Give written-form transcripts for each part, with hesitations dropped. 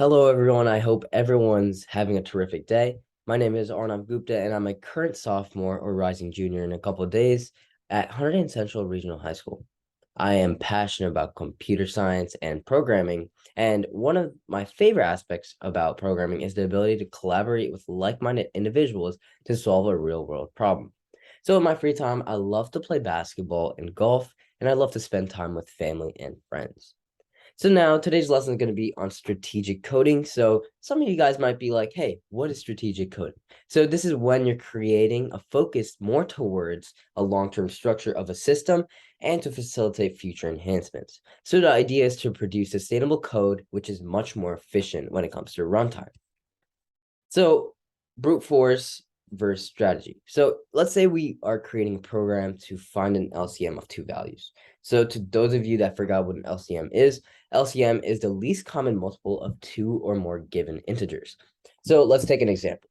Hello, everyone. I hope everyone's having a terrific day. My name is Arnav Gupta, and I'm a current sophomore or rising junior in a couple of days at Hunterdon Central Regional High School. I am passionate about computer science and programming, and one of my favorite aspects about programming is the ability to collaborate with like-minded individuals to solve a real-world problem. So in my free time, I love to play basketball and golf, and I love to spend time with family and friends. So now today's lesson is going to be on strategic coding. So some of you guys might be like, hey, what is strategic coding? So this is when you're creating a focus more towards a long-term structure of a system and to facilitate future enhancements. So the idea is to produce sustainable code, which is much more efficient when it comes to runtime. So brute force versus strategy. So let's say we are creating a program to find an LCM of two values. So to those of you that forgot what an LCM is the least common multiple of two or more given integers. So let's take an example.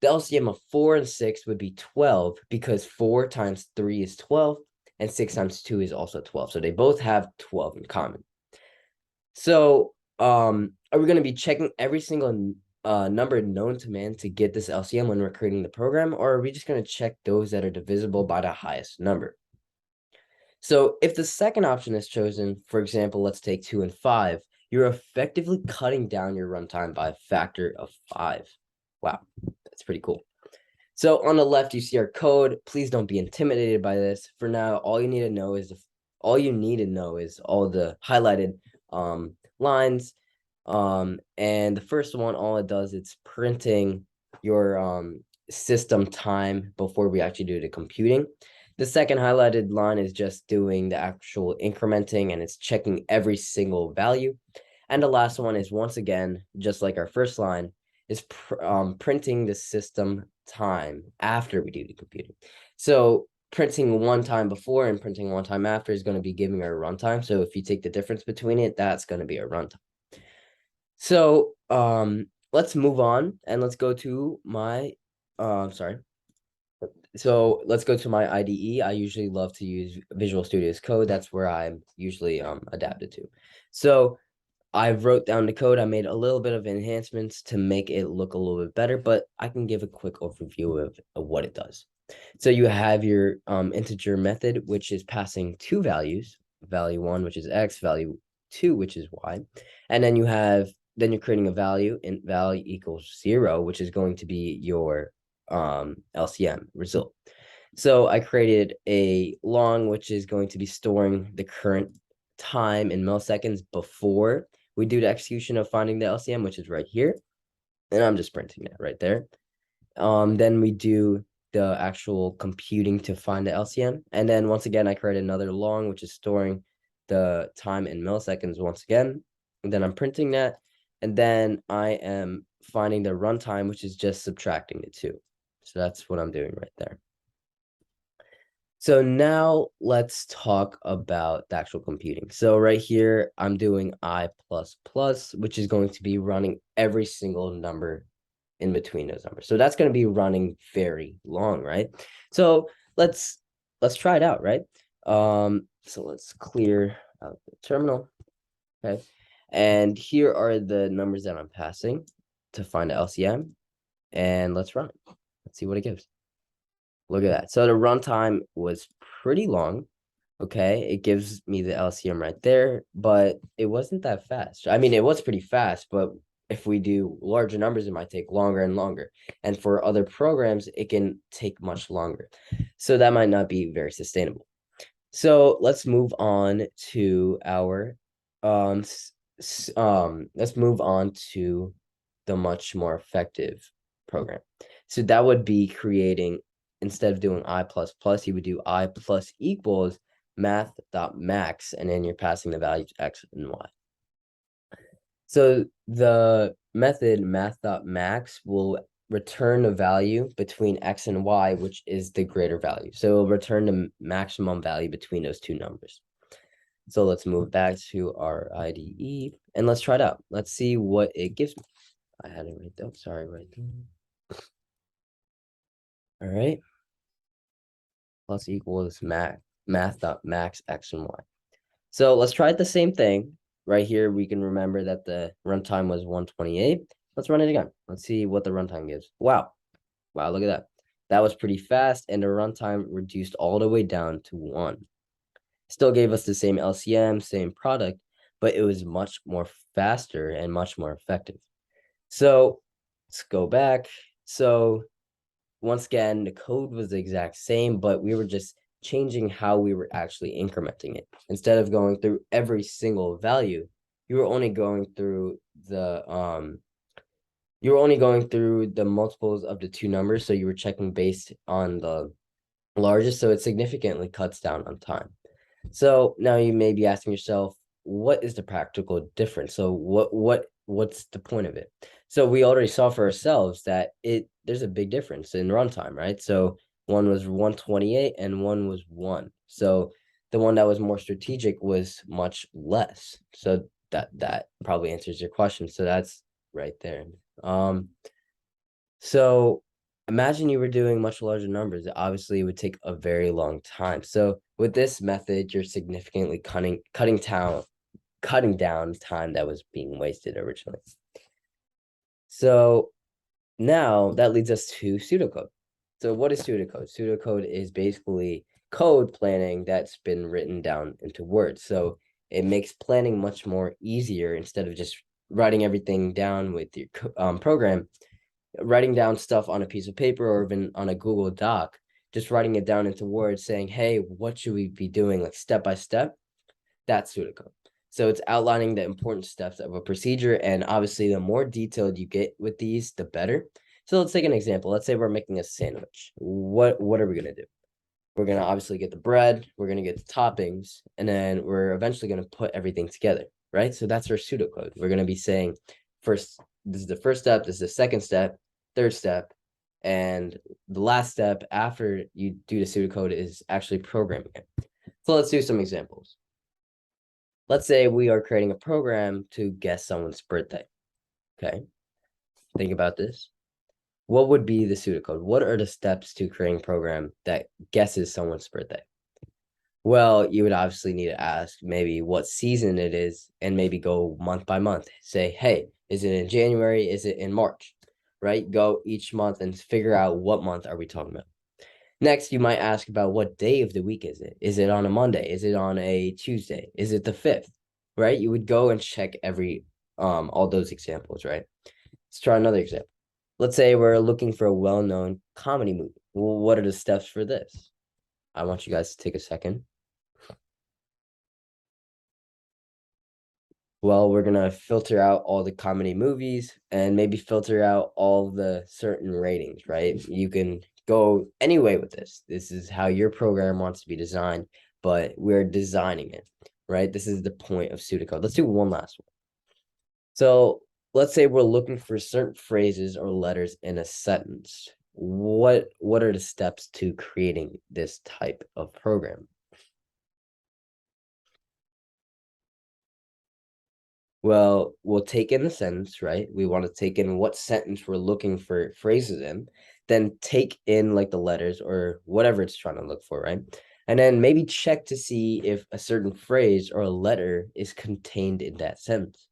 The LCM of 4 and 6 would be 12 because 4 times 3 is 12 and 6 times 2 is also 12. So they both have 12 in common. So are we going to be checking every single number known to man to get this LCM when we're creating the program, or are we just going to check those that are divisible by the highest number? So if the second option is chosen, for example, let's take 2 and 5, you're effectively cutting down your runtime by a factor of 5. Wow, that's pretty cool. So on the left, you see our code. Please don't be intimidated by this. For now, all you need to know is all the highlighted lines. And the first one, all it does, it's printing your system time before we actually do the computing. The second highlighted line is just doing the actual incrementing and it's checking every single value. And the last one is once again, just like our first line, is printing the system time after we do the computing. So printing one time before and printing one time after is going to be giving our runtime. So if you take the difference between it, that's going to be our runtime. So let's move on and let's go to my sorry. So let's go to my IDE. I usually love to use Visual Studio's Code. That's where I'm usually adapted to. So I wrote down the code. I made a little bit of enhancements to make it look a little bit better, but I can give a quick overview of what it does. So you have your integer method, which is passing two values, value 1, which is x, value 2, which is y. And then you're creating a value, and value equals 0, which is going to be your LCM result. So I created a long, which is going to be storing the current time in milliseconds before we do the execution of finding the LCM, which is right here. And I'm just printing that right there. Then we do the actual computing to find the LCM. And then once again, I create another long, which is storing the time in milliseconds once again. And then I'm printing that. And then I am finding the runtime, which is just subtracting the two. So that's what I'm doing right there. So now let's talk about the actual computing. So right here, I'm doing I++, which is going to be running every single number in between those numbers. So that's going to be running very long, right? So let's try it out, right? So let's clear out the terminal. Okay. And here are the numbers that I'm passing to find the LCM. And let's run it. Let's see what it gives. Look at that. So the runtime was pretty long. Okay, it gives me the LCM right there, but it wasn't that fast. I mean, it was pretty fast, but if we do larger numbers, it might take longer and longer. And for other programs, it can take much longer. So that might not be very sustainable. So let's move on to our let's move on to the much more effective program. So that would be creating, instead of doing I++, you would do I plus equals math.max, and then you're passing the values x and y. So the method math.max will return a value between x and y, which is the greater value. So it'll return the maximum value between those two numbers. So let's move back to our IDE and let's try it out. Let's see what it gives me. I had it right there. Sorry, right there. All right. Plus equals math.max x and y. So let's try the same thing. right here, we can remember that the runtime was 128. Let's run it again. Let's see what the runtime gives. Wow. Wow, look at that. That was pretty fast, and the runtime reduced all the way down to 1. Still gave us the same LCM, same product, but it was much more faster and much more effective. So let's go back. So once again, the code was the exact same, but we were just changing how we were actually incrementing it. Instead of going through every single value, you were only going through the multiples of the two numbers. So you were checking based on the largest, so it significantly cuts down on time. So now you may be asking yourself, what is the practical difference? So what's the point of it? So we already saw for ourselves that there's a big difference in runtime, right? So one was 128 and one was 1. So the one that was more strategic was much less. So that probably answers your question. So that's right there. So imagine you were doing much larger numbers. Obviously, it would take a very long time. So with this method, you're significantly cutting down time that was being wasted originally. So now that leads us to pseudocode. So what is pseudocode? Pseudocode is basically code planning that's been written down into words. So it makes planning much more easier instead of just writing everything down with your program. Writing down stuff on a piece of paper or even on a Google Doc, just writing it down into words saying, hey, what should we be doing, like step by step? That's pseudocode. So it's outlining the important steps of a procedure. And obviously, the more detailed you get with these, the better. So let's take an example. Let's say we're making a sandwich. What are we going to do? We're going to obviously get the bread, we're going to get the toppings, and then we're eventually going to put everything together, right? So that's our pseudocode. We're going to be saying, first, this is the first step, this is the second step, third step, and the last step after you do the pseudocode is actually programming it. So let's do some examples. Let's say we are creating a program to guess someone's birthday. Okay, think about this. What would be the pseudocode? What are the steps to creating a program that guesses someone's birthday? Well, you would obviously need to ask maybe what season it is and maybe go month by month. Say, hey, is it in January? Is it in March? Right? Go each month and figure out what month are we talking about. Next, you might ask about what day of the week is it? Is it on a Monday? Is it on a Tuesday? Is it the 5th? Right? You would go and check all those examples, right? Let's try another example. Let's say we're looking for a well-known comedy movie. Well, what are the steps for this? I want you guys to take a second. Well, we're gonna filter out all the comedy movies and maybe filter out all the certain ratings, right? You can go any way with this. This is how your program wants to be designed, but we're designing it, right? This is the point of pseudocode. Let's do one last one. So let's say we're looking for certain phrases or letters in a sentence. What are the steps to creating this type of program? Well, we'll take in the sentence, right? We want to take in what sentence we're looking for phrases in, then take in like the letters or whatever it's trying to look for, right? And then maybe check to see if a certain phrase or a letter is contained in that sentence.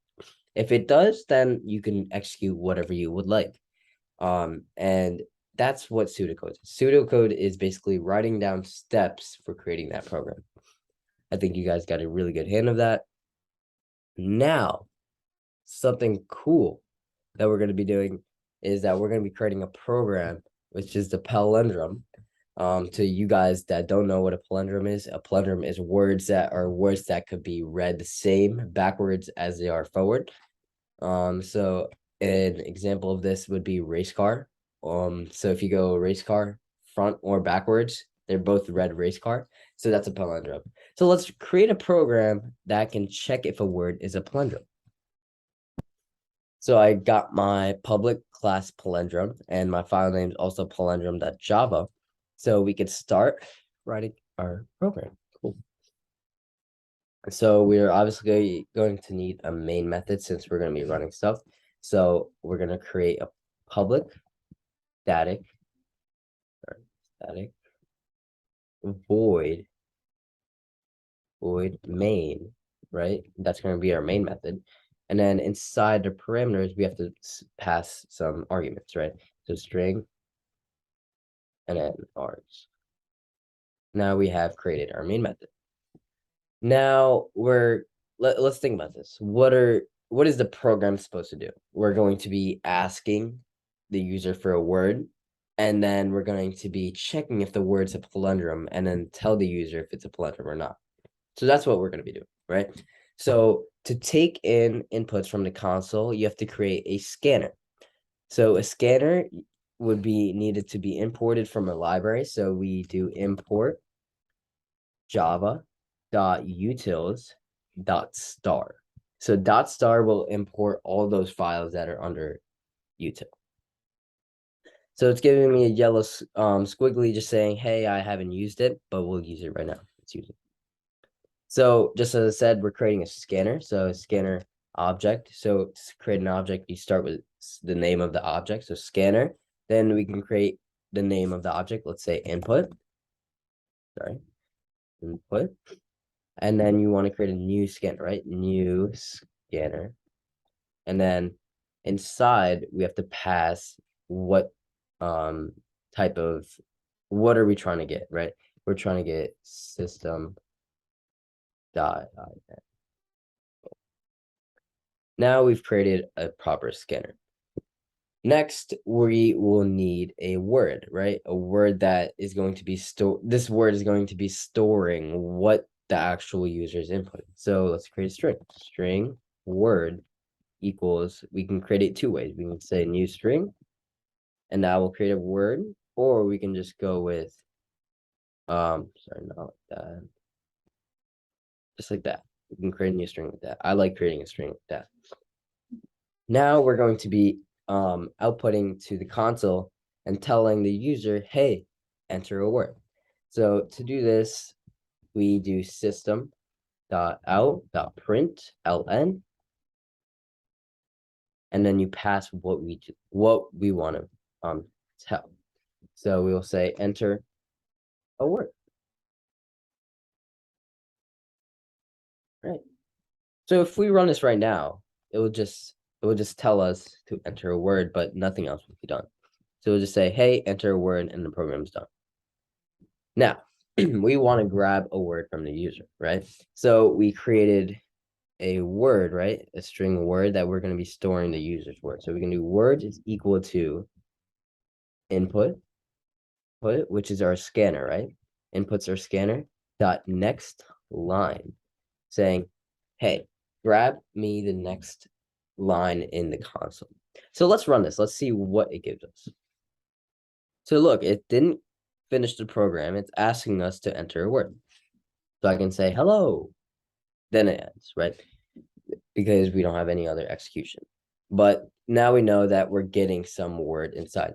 If it does, then you can execute whatever you would like. And that's what pseudocode is. Pseudocode is basically writing down steps for creating that program. I think you guys got a really good hand of that. Now, something cool that we're going to be doing is that we're going to be creating a program, which is the palindrome. To you guys that don't know what a palindrome is words that could be read the same backwards as they are forward. So an example of this would be race car. So if you go race car front or backwards, they're both read race car. So that's a palindrome. So let's create a program that can check if a word is a palindrome. So I got my public class palindrome and my file name is also palindrome.java. So we could start writing our program. Cool. So we're obviously going to need a main method since we're going to be running stuff. So we're going to create a public static void main. right? That's going to be our main method. And then inside the parameters, we have to pass some arguments, right? So string and then args. Now we have created our main method. Now let's think about this. What is the program supposed to do? We're going to be asking the user for a word, and then we're going to be checking if the word's a palindrome and then tell the user if it's a palindrome or not. So that's what we're going to be doing, right? So to take in inputs from the console, you have to create a scanner. So a scanner would be needed to be imported from a library. So we do import java.utils.star. So .star will import all those files that are under util. So it's giving me a yellow squiggly just saying, hey, I haven't used it, but we'll use it right now. Let's use it. So just as I said, we're creating a scanner. So a scanner object. So to create an object, you start with the name of the object. So scanner. Then we can create the name of the object. Let's say input. Sorry. Input. And then you want to create a new scanner, right? New scanner. And then inside we have to pass what type of, what are we trying to get, right? We're trying to get system dot. Now we've created a proper scanner. Next, we will need a word, right? A word that is going to be this word is going to be storing what the actual user is inputting. So let's create a string. String word equals, we can create it two ways. We can say new string, and that will create a word, or we can just go with sorry, not like that. Just like that. We can create a new string like that. I like creating a string like that. Now we're going to be outputting to the console and telling the user, hey, enter a word. So to do this, we do system.out.println, and then you pass what we want to tell. So we will say enter a word. Right. So if we run this right now, it will just tell us to enter a word, but nothing else will be done. So we'll just say, hey, enter a word, and the program's done. Now, we want to grab a word from the user, right? So we created a word, right? A string word that we're going to be storing the user's word. So we can do word is equal to input, which is our scanner, right? Inputs our scanner dot next line, saying, hey, grab me the next line in the console. So let's run this. Let's see what it gives us. So look, it didn't finish the program. It's asking us to enter a word. So I can say hello, then it ends, right? Because we don't have any other execution. But now we know that we're getting some word inside.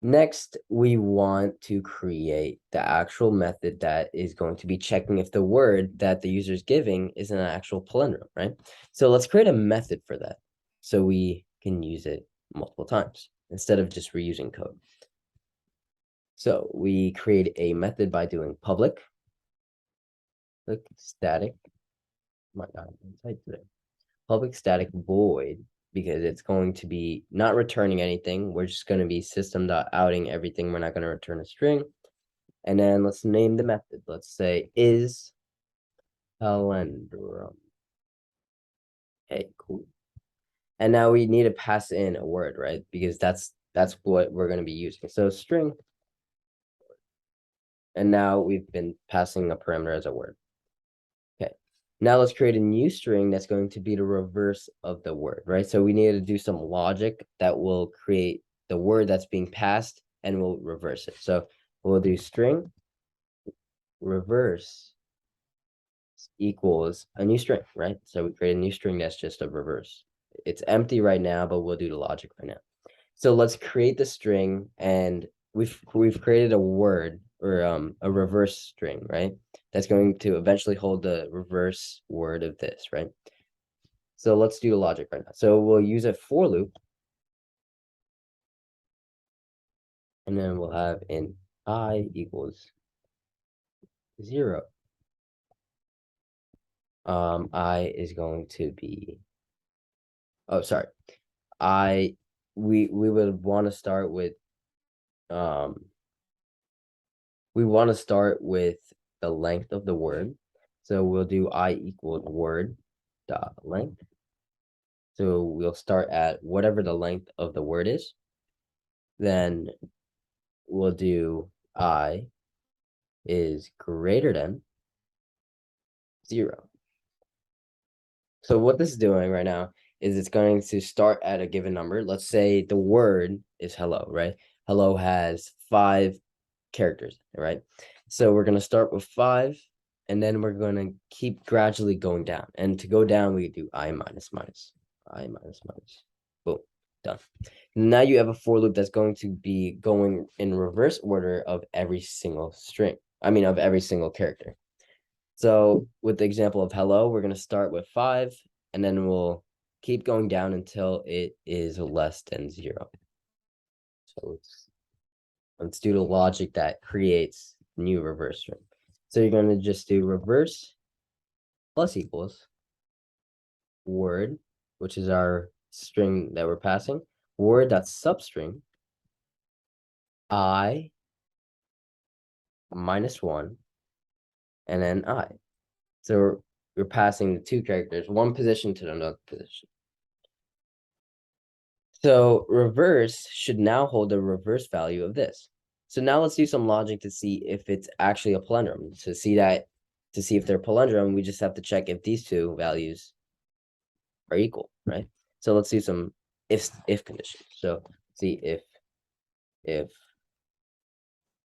Next, we want to create the actual method that is going to be checking if the word that the user is giving is an actual palindrome, right? So let's create a method for that so we can use it multiple times instead of just reusing code. So we create a method by doing public static. My God, I typed it. Public static void, because it's going to be not returning anything. We're just going to be system.outing everything. We're not going to return a string. And then let's name the method. Let's say is palindrome. Okay, cool. And now we need to pass in a word, right? Because that's what we're going to be using. So string. And now we've been passing a parameter as a word. Okay. Now let's create a new string that's going to be the reverse of the word, right? So we need to do some logic that will create the word that's being passed and we'll reverse it. So we'll do string reverse equals a new string, right? So we create a new string that's just a reverse. It's empty right now, but we'll do the logic right now. So let's create the string, and we've created a word or a reverse string, right? That's going to eventually hold the reverse word of this, right? So let's do the logic right now. So we'll use a for loop, and then we'll have in I equals 0. I is going to be, oh, sorry. We would want to start with, we want to start with the length of the word. So we'll do I equals word dot length. So we'll start at whatever the length of the word is. Then we'll do I is greater than 0. So what this is doing right now is it's going to start at a given number. Let's say the word is hello, right? Hello has 5 characters, right? So we're going to start with 5, and then we're going to keep gradually going down. And to go down, we do I minus minus, I minus minus. Boom, done. Now you have a for loop that's going to be going in reverse order of every single string. I mean, of every single character. So with the example of hello, we're going to start with 5, and then we'll keep going down until it is less than 0. So let's do the logic that creates new reverse string. So you're going to just do reverse plus equals word, which is our string that we're passing, word dot substring I minus 1, and then I. So we're passing the 2 characters, one position to another position. So reverse should now hold a reverse value of this. So now let's do some logic to see if it's actually a palindrome. To see if they're palindrome, we just have to check if these 2 values are equal, right? So let's do some if conditions. So see if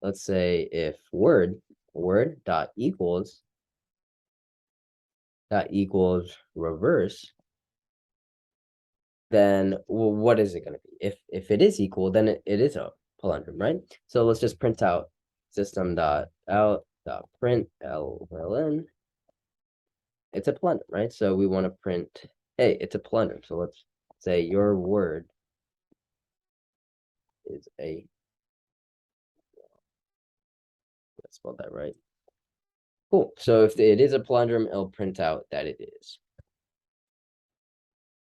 let's say if word dot equals reverse, then well, what is it going to be? If it is equal, then it is a palindrome, right? So let's just print out system dot out dot print ln. It's a palindrome, right? So we want to print, hey, it's a palindrome. So let's say your word is a, let's spell that right. Cool. So if it is a palindrome, it'll print out that it is.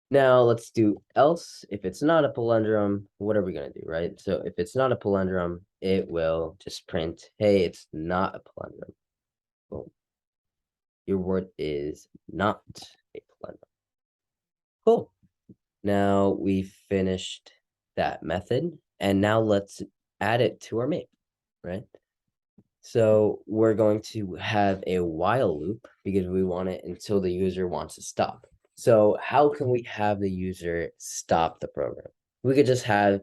Now let's do else. If it's not a palindrome, what are we going to do, right? So if it's not a palindrome, it will just print, hey, it's not a palindrome. Boom. Your word is not a palindrome. Cool. Now we finished that method, and now let's add it to our main, right? So we're going to have a while loop because we want it until the user wants to stop. So how can we have the user stop the program? We could just have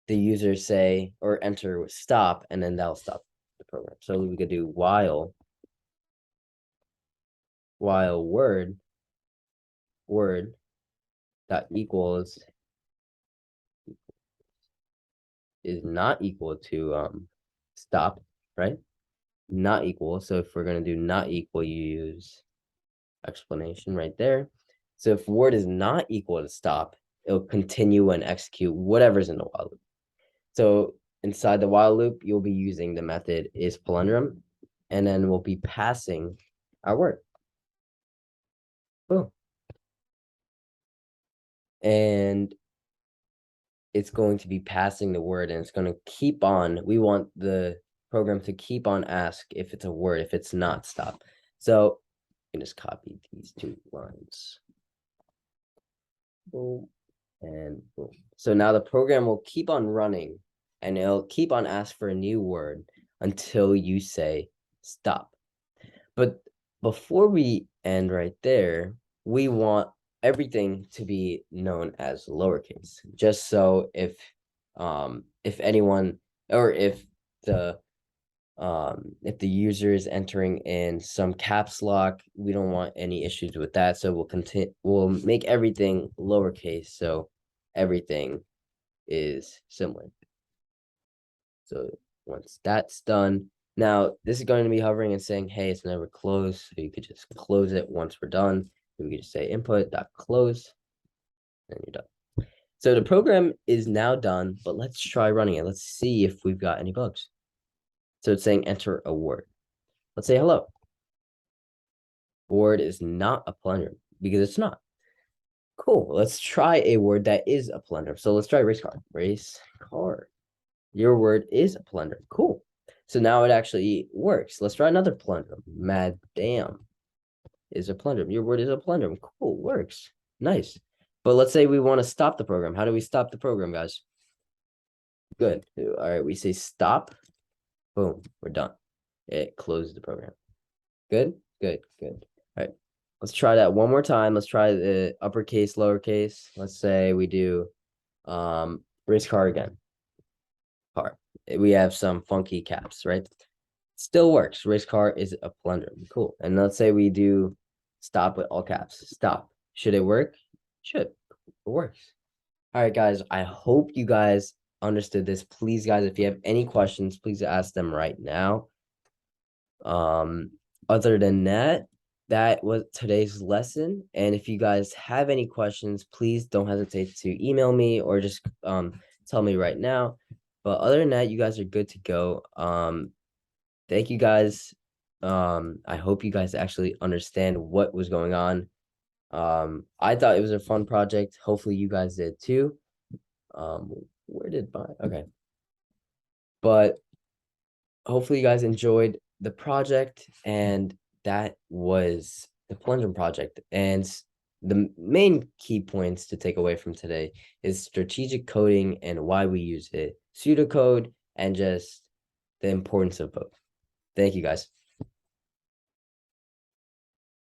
the user say or enter stop, and then that'll stop the program. So we could do while word dot equals is not equal to stop, right? Not equal. So if we're going to do not equal, you use explanation right there. So if word is not equal to stop, it'll continue and execute whatever's in the while loop. So inside the while loop, you'll be using the method is palindrome, and then we'll be passing our word. Boom. And it's going to be passing the word, and it's going to keep on. We want the program to keep on ask if it's a word, if it's not stop. So you can just copy these 2 lines. Boom and boom. So now the program will keep on running, and it'll keep on ask for a new word until you say stop. But before we end right there, we want everything to be known as lowercase, just so if anyone, or if the user is entering in some caps lock, we don't want any issues with that. So we'll make everything lowercase, so everything is similar. So once that's done, now this is going to be hovering and saying, hey, it's never closed. So you could just close it once we're done. We could just say input.close, and you're done. So the program is now done, but let's try running it. Let's see if we've got any bugs. So it's saying enter a word. Let's say hello. word is not a palindrome because it's not. Cool. Let's try a word that is a palindrome. So let's try race car. Race car. Your word is a palindrome. Cool. So now it actually works. Let's try another palindrome. Madam is a palindrome. Your word is a palindrome. Cool. Works. Nice. But let's say we want to stop the program. How do we stop the program, guys? Good. All right. We say stop. Boom. We're done. It closes the program. Good. Good. Good. All right. Let's try that one more time. Let's try the uppercase, lowercase. Let's say we do race car again. Car. We have some funky caps, right? Still works. Race car is a palindrome. Cool. And let's say we do stop with all caps. Stop. Should it work? Should. It works. All right, guys. I hope you guys understood this. Please, guys, if you have any questions, please ask them right now. Other than that, that was today's lesson. And if you guys have any questions, please don't hesitate to email me or just tell me right now. But other than that, you guys are good to go. Thank you guys. I hope you guys actually understand what was going on. I thought it was a fun project. Hopefully you guys did too. Where did my okay. But hopefully you guys enjoyed the project, and that was the palindrome project. And the main key points to take away from today is strategic coding and why we use it, pseudocode, and just the importance of both. Thank you, guys.